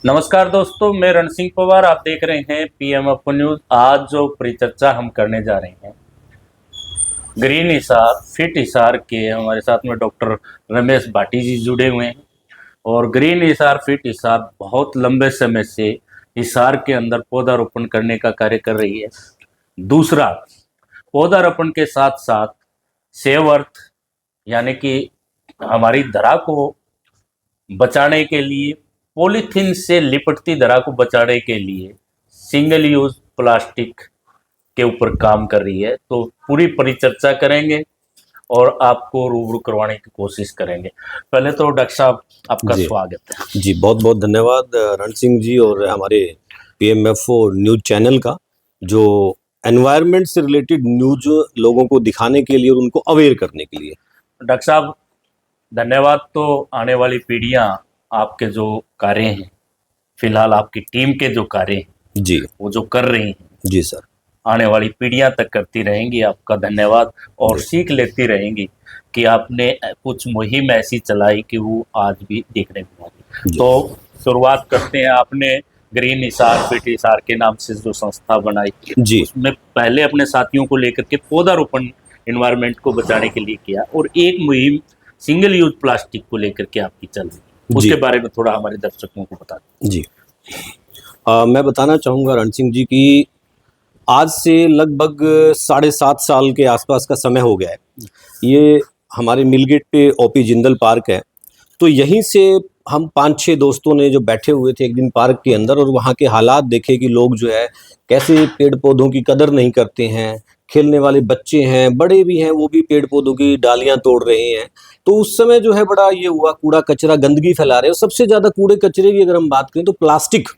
नमस्कार दोस्तों, मैं रण सिंह पवार। आप देख रहे हैं पीएमएफ न्यूज। आज जो परिचर्चा हम करने जा रहे हैं ग्रीन हिसार फिट हिसार के, हमारे साथ में डॉक्टर रमेश भाटी जी जुड़े हुए हैं। और ग्रीन हिसार फिट हिसार बहुत लंबे समय से हिसार के अंदर पौधारोपण करने का कार्य कर रही है। दूसरा, पौधारोपण के साथ साथ सेव अर्थ यानी कि हमारी धरा को बचाने के लिए, पॉलीथीन से लिपटती धरा को बचाने के लिए सिंगल यूज प्लास्टिक के ऊपर काम कर रही है। तो पूरी परिचर्चा करेंगे और आपको रूबरू करवाने की कोशिश करेंगे। पहले तो डॉक्टर साहब, आपका स्वागत है। जी, बहुत बहुत धन्यवाद रण सिंह जी और हमारे पीएमएफओ न्यूज चैनल का, जो एनवायरनमेंट से रिलेटेड न्यूज लोगों को दिखाने के लिए और उनको अवेयर करने के लिए। डॉक्टर साहब धन्यवाद। तो आने वाली पीढ़ियां आपके जो कार्य हैं, फिलहाल आपकी टीम के जो कार्य हैं जी, वो जो कर रही हैं, जी सर, आने वाली पीढ़ियां तक करती रहेंगी। आपका धन्यवाद। और सीख लेती रहेंगी कि आपने कुछ मुहिम ऐसी चलाई कि वो आज भी देखने को आती। तो शुरुआत करते हैं। आपने ग्रीन हिसार फिट हिसार के नाम से जो संस्था बनाई जी, उसमें पहले अपने साथियों को लेकर के पौधारोपण एनवायरनमेंट को बचाने के लिए किया, और एक मुहिम सिंगल यूज प्लास्टिक को लेकर के आपकी चल रही है। उसके बारे में थोड़ा हमारे दर्शकों को बता दें। जी, मैं बताना चाहूँगा रण सिंह जी कि आज से लगभग 7.5 साल के आसपास का समय हो गया है। ये हमारे मिलगेट पे ओपी जिंदल पार्क है। तो यहीं से हम 5-6 दोस्तों ने जो बैठे हुए थे एक दिन पार्क के अंदर, और वहाँ के हालात देखे कि लोग जो है कैसे पेड़ पौधों की कदर नहीं करते हैं। खेलने वाले बच्चे हैं, बड़े भी हैं, वो भी पेड़ पौधों की डालियां तोड़ रहे हैं। तो उस समय जो है बड़ा ये हुआ, कूड़ा कचरा गंदगी फैला रहे हैं। और सबसे ज़्यादा कूड़े कचरे की अगर हम बात करें तो प्लास्टिक,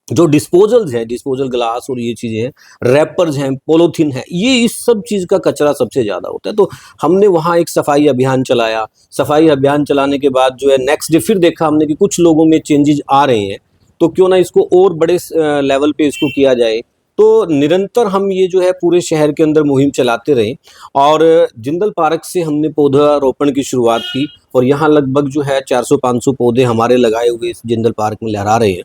जो डिस्पोजल्स हैं, डिस्पोजल ग्लास और ये चीज़ें हैं, रैपर्स हैं, पॉलीथीन है, ये इस सब चीज़ का कचरा सबसे ज़्यादा होता है। तो हमने वहाँ एक सफाई अभियान चलाया। सफाई अभियान चलाने के बाद जो है नेक्स्ट डे फिर देखा हमने कि कुछ लोगों में चेंजेस आ रहे हैं, तो क्यों ना इसको और बड़े लेवल पे इसको किया जाए। तो निरंतर हम ये जो है पूरे शहर के अंदर मुहिम चलाते रहे, और जिंदल पार्क से हमने पौधारोपण की शुरुआत की। और यहाँ लगभग जो है 400-500 पौधे हमारे लगाए हुए इस जिंदल पार्क में लहरा रहे हैं।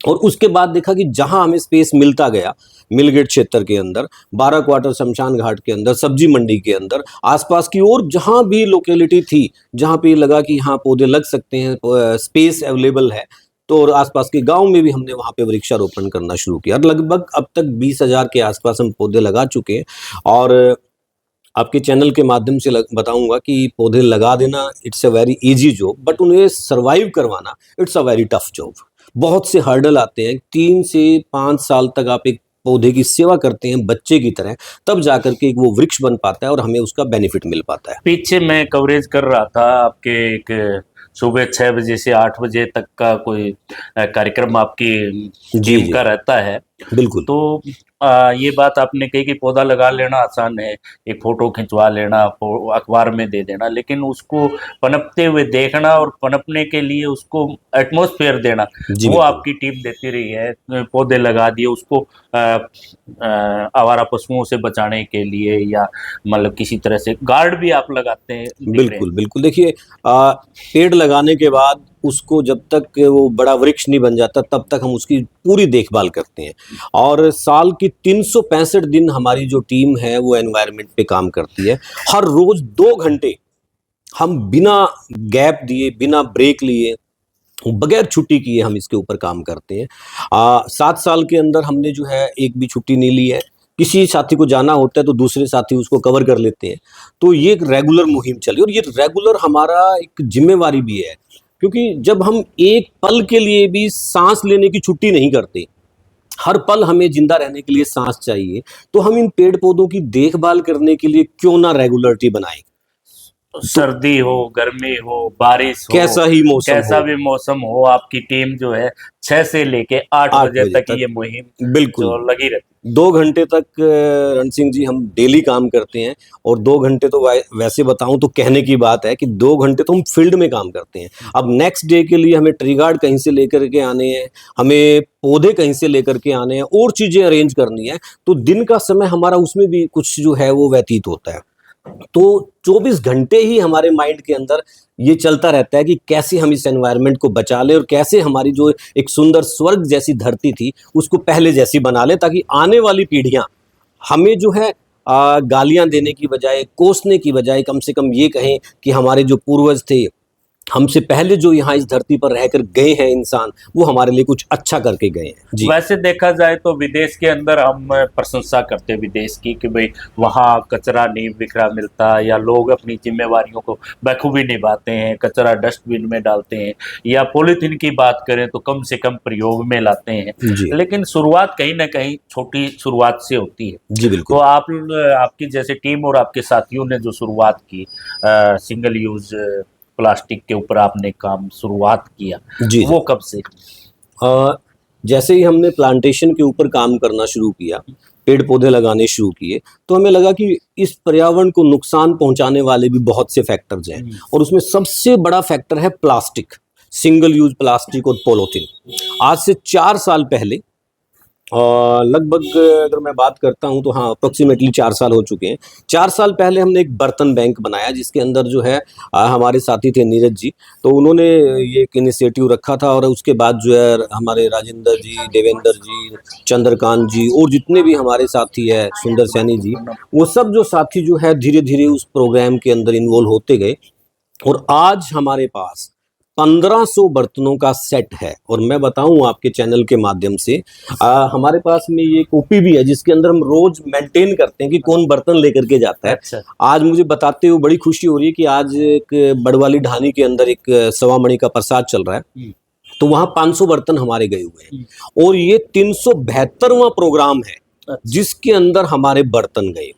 और उसके बाद देखा कि जहां हमें स्पेस मिलता गया, मिलगेट क्षेत्र के अंदर, 12 क्वार्टर शमशान घाट के अंदर, सब्जी मंडी के अंदर, आसपास की और जहां भी लोकेलिटी थी जहां पे लगा कि यहाँ पौधे लग सकते हैं, स्पेस अवेलेबल है, तो और आसपास के गांव में भी हमने वहां पे वृक्षारोपण करना शुरू किया। लगभग अब तक 20,000 के आसपास हम पौधे लगा चुके हैं। और आपके चैनल के माध्यम से बताऊंगा कि पौधे लगा देना it's a very easy job, but उन्हें सर्वाइव करवाना it's a very tough job. बहुत से हर्डल आते हैं। 3 से 5 साल तक आप एक पौधे की सेवा करते हैं बच्चे की तरह, तब जाकर के वो वृक्ष बन पाता है और हमें उसका बेनिफिट मिल पाता है। पीछे मैं कवरेज कर रहा था आपके, एक सुबह 6 बजे से 8 बजे तक का कोई कार्यक्रम आपकी टीम का रहता है। बिल्कुल। तो ये बात आपने कही कि पौधा लगा लेना आसान है, एक फोटो खिंचवा लेना, अखबार में दे देना, लेकिन उसको पनपते हुए देखना और पनपने के लिए उसको एटमॉस्फेयर देना, वो आपकी टीम देती रही है। पौधे लगा दिए, उसको आवारा पशुओं से बचाने के लिए, या मतलब किसी तरह से गार्ड भी आप लगाते हैं। बिल्कुल बिल्कुल। देखिए, पेड़ लगाने के बाद उसको जब तक वो बड़ा वृक्ष नहीं बन जाता तब तक हम उसकी पूरी देखभाल करते हैं। और साल की 365 दिन हमारी जो टीम है वो एनवायरनमेंट पे काम करती है। हर रोज 2 घंटे हम बिना गैप दिए, बिना ब्रेक लिए, बगैर छुट्टी किए हम इसके ऊपर काम करते हैं। 7 साल के अंदर हमने जो है एक भी छुट्टी नहीं ली है। किसी साथी को जाना होता है तो दूसरे साथी उसको कवर कर लेते हैं। तो ये एक रेगुलर मुहिम चली, और ये रेगुलर हमारा एक जिम्मेवारी भी है, क्योंकि जब हम एक पल के लिए भी सांस लेने की छुट्टी नहीं करते, हर पल हमें जिंदा रहने के लिए सांस चाहिए, तो हम इन पेड़ पौधों की देखभाल करने के लिए क्यों ना रेगुलरिटी बनाएं। सर्दी हो, गर्मी हो, बारिश हो, कैसा भी मौसम हो, आपकी टीम जो है 6 से लेके 8 बजे तक ये मुहिम बिल्कुल लगी रहती। 2 घंटे तक रण सिंह जी हम डेली काम करते हैं। और 2 घंटे तो वैसे बताऊं तो कहने की बात है कि 2 घंटे तो हम फील्ड में काम करते हैं। अब नेक्स्ट डे के लिए हमें ट्री गार्ड कहीं से लेकर के आने हैं, हमें पौधे कहीं से लेकर के आने हैं, और चीजें अरेंज करनी है। तो दिन का समय हमारा उसमें भी कुछ जो है वो व्यतीत होता है। तो 24 घंटे ही हमारे माइंड के अंदर ये चलता रहता है कि कैसे हम इस एनवायरनमेंट को बचा लें और कैसे हमारी जो एक सुंदर स्वर्ग जैसी धरती थी उसको पहले जैसी बना लें, ताकि आने वाली पीढ़ियां हमें जो है गालियां देने की बजाय, कोसने की बजाय कम से कम ये कहें कि हमारे जो पूर्वज थे, हमसे पहले जो यहाँ इस धरती पर रहकर गए हैं इंसान, वो हमारे लिए कुछ अच्छा करके गए हैं जी। वैसे देखा जाए तो विदेश के अंदर हम प्रशंसा करते हैं विदेश की कि भाई वहाँ कचरा नहीं बिखरा मिलता, या लोग अपनी जिम्मेवारियों को बखूबी निभाते हैं, कचरा डस्टबिन में डालते हैं, या पॉलीथीन की बात करें तो कम से कम प्रयोग में लाते हैं। जी लेकिन शुरुआत कहीं ना कहीं छोटी शुरुआत से होती है। जी बिल्कुल। तो आपकी जैसे टीम और आपके साथियों ने जो शुरुआत की सिंगल यूज प्लास्टिक के ऊपर आपने काम शुरुआत किया, जी वो कब से? जैसे ही हमने प्लांटेशन के ऊपर काम करना शुरू किया, पेड़ पौधे लगाने शुरू किए, तो हमें लगा कि इस पर्यावरण को नुकसान पहुंचाने वाले भी बहुत से फैक्टर्स हैं, और उसमें सबसे बड़ा फैक्टर है प्लास्टिक, सिंगल यूज प्लास्टिक और पॉलीथीन। आज से 4 साल पहले लगभग अगर मैं बात करता हूं तो हाँ, अप्रोक्सीमेटली 4 साल हो चुके हैं। 4 साल पहले हमने एक बर्तन बैंक बनाया, जिसके अंदर जो है हमारे साथी थे नीरज जी, तो उन्होंने ये एक इनिशिएटिव रखा था, और उसके बाद जो है हमारे राजेंद्र जी, देवेंद्र जी, चंद्रकांत जी और जितने भी हमारे साथी है, सुंदर सैनी जी, वो सब जो साथी जो है धीरे धीरे उस प्रोग्राम के अंदर इन्वॉल्व होते गए, और आज हमारे पास 1500 बर्तनों का सेट है। और मैं बताऊं आपके चैनल के माध्यम से, हमारे पास में ये कॉपी भी है जिसके अंदर हम रोज मेंटेन करते हैं कि कौन बर्तन लेकर के जाता है। अच्छा। आज मुझे बताते हुए बड़ी खुशी हो रही है कि आज एक बड़वाली ढानी के अंदर एक सवा मणि का प्रसाद चल रहा है, तो वहां 500 बर्तन हमारे गए हुए हैं, और ये 372वां प्रोग्राम है जिसके अंदर हमारे बर्तन गए।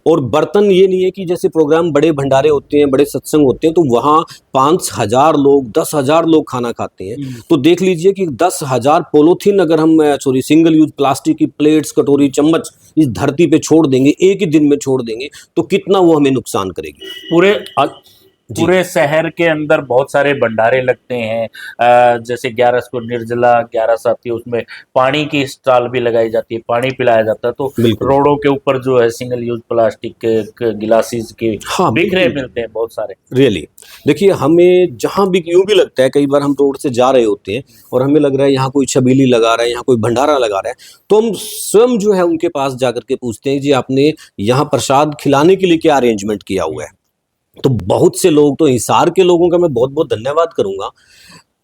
और बर्तन ये नहीं है कि जैसे प्रोग्राम बड़े भंडारे होते हैं, बड़े सत्संग होते हैं, तो वहाँ 5000 लोग, 10,000 लोग खाना खाते हैं, तो देख लीजिए कि 10,000 पॉलीथीन अगर हम सिंगल यूज प्लास्टिक की प्लेट्स, कटोरी, चम्मच इस धरती पे छोड़ देंगे, एक ही दिन में छोड़ देंगे, तो कितना वो हमें नुकसान करेगी। पूरे शहर के अंदर बहुत सारे भंडारे लगते हैं, जैसे 11 को निर्जला, 11 साथी, उसमें पानी की स्टॉल भी लगाई जाती है, पानी पिलाया जाता है, तो रोडों के ऊपर जो है सिंगल यूज प्लास्टिक के गिलासेस के बिखरे मिलते हैं बहुत सारे। रियली देखिए, हमें जहां भी यूं भी लगता है, कई बार हम रोड से जा रहे होते हैं और हमें लग रहा है यहाँ कोई छबीली लगा रहा है, यहाँ कोई भंडारा लगा रहा है, तो हम स्वयं जो है उनके पास जाकर के पूछते हैं, जी आपने यहाँ प्रसाद खिलाने के लिए क्या अरेंजमेंट किया हुआ है? तो बहुत से लोग, तो हिसार के लोगों का मैं बहुत बहुत धन्यवाद करूंगा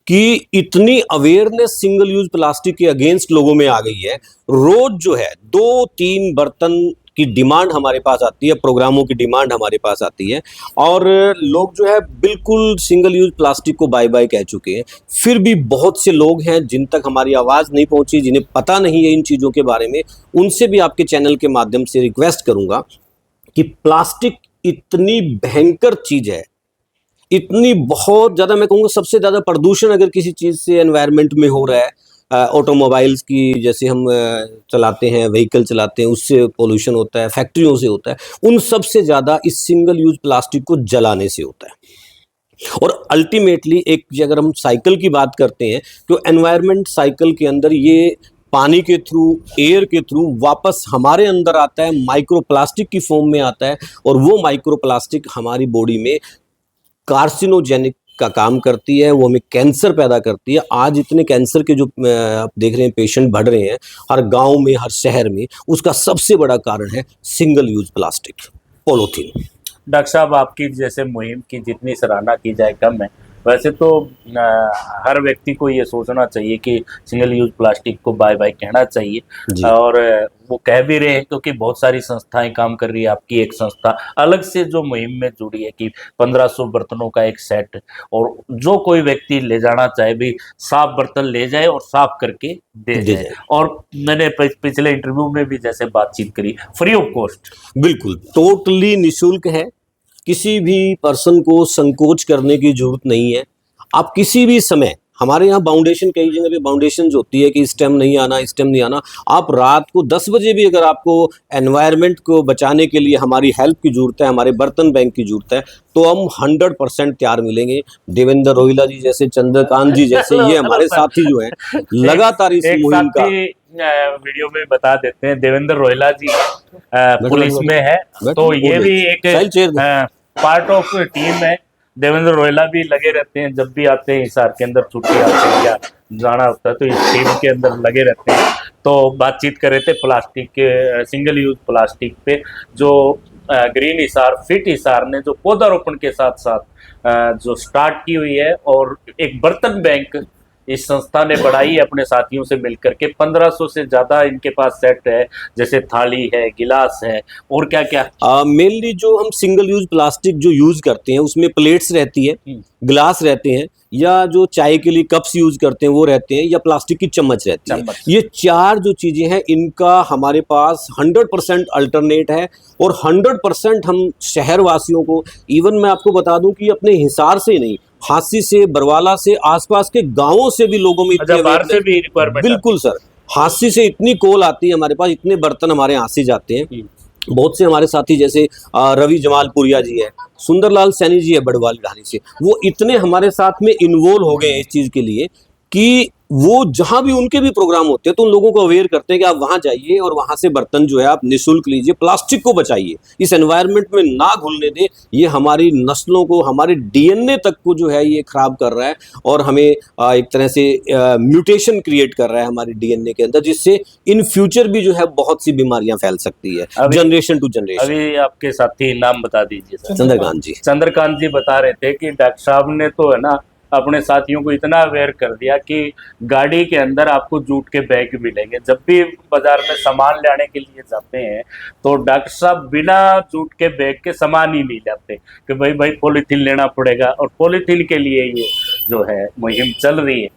कि इतनी अवेयरनेस सिंगल यूज प्लास्टिक के अगेंस्ट लोगों में आ गई है। रोज जो है 2-3 बर्तन की डिमांड हमारे पास आती है, प्रोग्रामों की डिमांड हमारे पास आती है, और लोग जो है बिल्कुल सिंगल यूज प्लास्टिक को बाय बाय कह चुके हैं। फिर भी बहुत से लोग हैं जिन तक हमारी आवाज़ नहीं पहुंची, जिन्हें पता नहीं है इन चीज़ों के बारे में। उनसे भी आपके चैनल के माध्यम से रिक्वेस्ट करूंगा कि प्लास्टिक इतनी भयंकर चीज है, इतनी बहुत ज्यादा, मैं कहूँगा सबसे ज्यादा प्रदूषण अगर किसी चीज से एनवायरनमेंट में हो रहा है, ऑटोमोबाइल्स की, जैसे हम चलाते हैं, व्हीकल चलाते हैं, उससे पोल्यूशन होता है, फैक्ट्रियों से होता है, उन सबसे ज्यादा इस सिंगल यूज प्लास्टिक को जलाने से होता है। और अल्टीमेटली एक, अगर हम साइकिल की बात करते हैं, तो एनवायरनमेंट साइकिल के अंदर ये पानी के थ्रू, एयर के थ्रू वापस हमारे अंदर आता है, माइक्रो प्लास्टिक की फॉर्म में आता है, और वो माइक्रो प्लास्टिक हमारी बॉडी में कार्सिनोजेनिक का काम करती है, वो हमें कैंसर पैदा करती है। आज इतने कैंसर के जो आप देख रहे हैं पेशेंट बढ़ रहे हैं हर गांव में, हर शहर में, उसका सबसे बड़ा कारण है single use plastic, polythene. Doctor साहब, आपकी जैसे मुहिम की जितनी सराहना की जाए कम है। वैसे तो हर व्यक्ति को ये सोचना चाहिए कि सिंगल यूज प्लास्टिक को बाय बाय कहना चाहिए, और वो कह भी रहे हैं, क्योंकि बहुत सारी संस्थाएं काम कर रही है। आपकी एक संस्था अलग से जो मुहिम में जुड़ी है कि 1500 बर्तनों का एक सेट, और जो कोई व्यक्ति ले जाना चाहे भी साफ बर्तन ले जाए और साफ करके दे जाए। और मैंने पिछले इंटरव्यू में भी जैसे बातचीत करी, फ्री ऑफ कॉस्ट, बिल्कुल टोटली निःशुल्क है, किसी भी पर्सन को संकोच करने की जरूरत नहीं है। आप किसी भी समय, हमारे यहाँ बाउंडेशन, कई जगह पे बाउंडेशन होती है कि इस टाइम नहीं आना, इस टाइम नहीं आना, आप रात को 10 बजे भी अगर आपको एनवायरनमेंट को बचाने के लिए हमारी हेल्प की जरूरत है, हमारे बर्तन बैंक की जरूरत है, तो हम 100% तैयार मिलेंगे। देवेंद्र रोहिला जी जैसे, चंद्रकांत जी जैसे, ये हमारे साथी जो हैं लगातार इस मुहिम का वीडियो में बता देते हैं, देवेंद्र रोहिला जी पुलिस में है, तो ये भी एक पार्ट ऑफ टीम है। देवेंद्र रोहिला भी लगे रहते हैं, जब भी आते हैं हिसार के अंदर छुट्टी आते हैं या जाना होता है तो इस टीम के अंदर लगे रहते हैं। तो बातचीत कर रहे थे प्लास्टिक के, सिंगल यूज प्लास्टिक पे, जो ग्रीन हिसार फिट हिसार ने जो पौधारोपण के साथ साथ जो स्टार्ट की हुई है, और एक बर्तन बैंक इस संस्था ने बढ़ाई है अपने साथियों से मिलकर के। 1500 से ज्यादा इनके पास सेट है, जैसे थाली है, गिलास है, और क्या क्या। मेनली जो हम सिंगल यूज प्लास्टिक जो यूज करते हैं उसमें प्लेट्स रहती है, गिलास रहते हैं, या जो चाय के लिए कप्स यूज करते हैं वो रहते हैं, या प्लास्टिक की चम्मच रहती है। ये चार जो चीजें हैं इनका हमारे पास 100% अल्टरनेट है, और 100% हम शहर वासियों को, इवन मैं आपको बता दूं कि अपने हिसार से नहीं, हांसी से, बरवाला से, आसपास के गांवों से भी लोगों में बाहर से भी रिक्वायरमेंट। बिल्कुल सर, हांसी से इतनी कॉल आती है हमारे पास, इतने बर्तन हमारे यहाँ से जाते हैं। बहुत से हमारे साथी जैसे रवि जमालपुरिया जी है, सुंदरलाल सैनी जी है बड़वाली ढाणी से, वो इतने हमारे साथ में इन्वॉल्व हो गए इस चीज़ के लिए कि वो जहां भी उनके भी प्रोग्राम होते हैं तो उन लोगों को अवेयर करते हैं कि आप वहां जाइए और वहां से बर्तन जो है आप निःशुल्क लीजिए, प्लास्टिक को बचाइए, इस एनवायरनमेंट में ना घुलने दें। ये हमारी नस्लों को, हमारे डीएनए तक को जो है ये खराब कर रहा है, और हमें एक तरह से म्यूटेशन क्रिएट कर रहा है हमारे डीएनए के अंदर, जिससे इन फ्यूचर भी जो है बहुत सी बीमारियां फैल सकती है जनरेशन टू जनरेशन। अभी आपके साथी नाम बता दीजिए। चंद्रकांत जी। चंद्रकांत जी बता रहे थे कि डॉक्टर साहब ने तो है ना अपने साथियों को इतना अवेयर कर दिया कि गाड़ी के अंदर आपको जूट के बैग मिलेंगे। जब भी बाजार में सामान लाने के लिए जाते हैं तो डॉक्टर साहब बिना जूट के बैग के सामान ही नहीं लाते कि भाई पॉलीथीन लेना पड़ेगा, और पॉलीथीन के लिए ये जो है मुहिम चल रही है।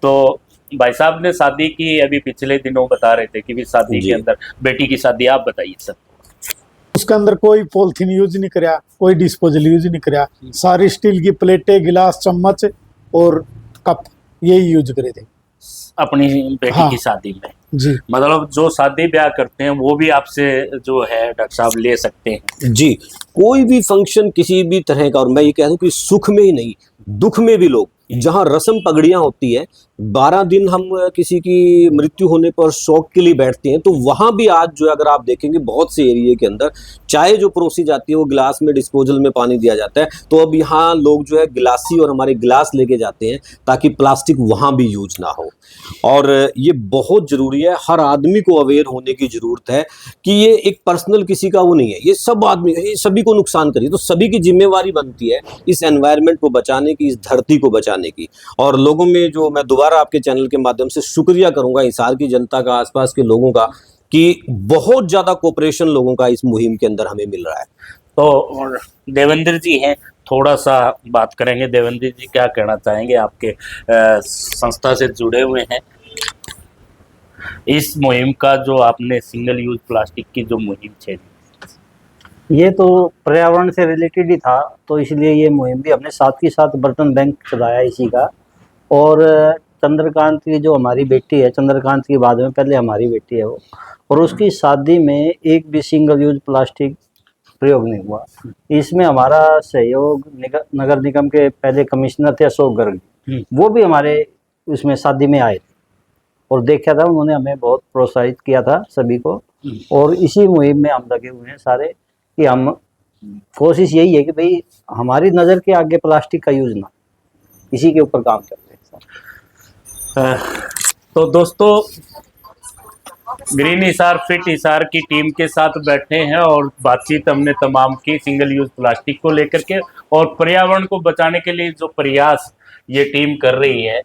तो भाई साहब ने शादी की, अभी पिछले दिनों बता रहे थे कि भी शादी के अंदर, बेटी की शादी, आप बताइए सर। उसके अंदर कोई पॉलिथीन यूज नहीं कराया, कोई डिस्पोजल यूज नहीं कराया, सारी स्टील की प्लेटें, गिलास, चम्मच और कप यही यूज करे थे अपनी बेटी की शादी में जी। मतलब जो शादी ब्याह करते हैं वो भी आपसे जो है डॉक्टर साहब ले सकते हैं जी। कोई भी फंक्शन किसी भी तरह का, और मैं ये कह दूं कि सुख में ही नहीं दुख में भी लोग, जहां रस्म पगड़ियां होती है, 12 दिन हम किसी की मृत्यु होने पर शोक के लिए बैठते हैं, तो वहां भी आज जो है अगर आप देखेंगे बहुत से एरिया के अंदर चाय जो परोसी जाती है वो गिलास में, डिस्पोजल में पानी दिया जाता है। तो अब यहाँ लोग जो है गिलासी और हमारे गिलास लेके जाते हैं ताकि प्लास्टिक वहां भी यूज ना हो। और ये बहुत जरूरी है, हर आदमी को अवेयर होने की जरूरत है कि ये एक पर्सनल किसी का वो नहीं है, ये सब आदमी, ये सभी को नुकसान करिए। तो सभी की जिम्मेवारी बनती है इस एनवायरनमेंट को बचाने की, इस धरती को बचाने की। और लोगों में जो मैं दोबारा आपके चैनल के माध्यम से शुक्रिया करूंगा हिसार की जनता का, आसपास के लोगों का, कि बहुत ज्यादा कोऑपरेशन लोगों का इस मुहिम के अंदर हमें मिल रहा है। तो देवेंद्र जी हैं, थोड़ा सा बात करेंगे। देवेंद्र जी क्या कहना चाहेंगे, आपके संस्था से जुड़े हुए हैं, इस मुहिम का जो आपने सिंगल यूज प्लास्टिक की जो मुहिम छेड़ी, ये तो पर्यावरण से रिलेटेड ही था, तो इसलिए ये मुहिम भी हमने साथ ही साथ बर्तन बैंक चलाया इसी का। और चंद्रकांत की जो हमारी बेटी है, चंद्रकांत की बाद में पहले हमारी बेटी है वो, और उसकी शादी में एक भी सिंगल यूज प्लास्टिक प्रयोग नहीं हुआ। इसमें हमारा सहयोग नगर निगम के पहले कमिश्नर थे अशोक गर्ग, वो भी हमारे उसमें शादी में आए थे और देखा था, उन्होंने हमें बहुत प्रोत्साहित किया था सभी को। और इसी मुहिम में हम लगे हुए हैं सारे, कि हम कोशिश यही है कि भाई हमारी नज़र के आगे प्लास्टिक का यूज ना, इसी के ऊपर काम करते हैं। तो दोस्तों, ग्रीन हिसार फिट हिसार की टीम के साथ बैठे हैं और बातचीत हमने तमाम की सिंगल यूज प्लास्टिक को लेकर के, और पर्यावरण को बचाने के लिए जो प्रयास ये टीम कर रही है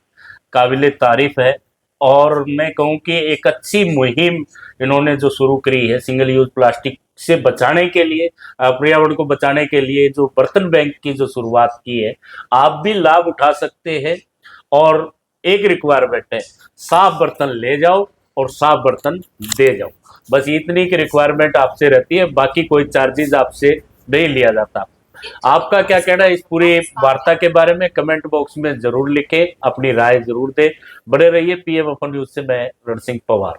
काबिले तारीफ है। और मैं कहूँ कि एक अच्छी मुहिम इन्होंने जो शुरू करी है सिंगल यूज प्लास्टिक से बचाने के लिए, पर्यावरण को बचाने के लिए, जो बर्तन बैंक की जो शुरुआत की है, आप भी लाभ उठा सकते हैं। और एक रिक्वायरमेंट है, साफ बर्तन ले जाओ और साफ बर्तन दे जाओ, बस इतनी की रिक्वायरमेंट आपसे रहती है, बाकी कोई चार्जेस आपसे नहीं लिया जाता। आपका क्या कहना है इस पूरी वार्ता के बारे में, कमेंट बॉक्स में जरूर लिखें, अपनी राय जरूर दें। बड़े रहिए पीएम ओपन न्यूज से, मैं रणसिंह पवार।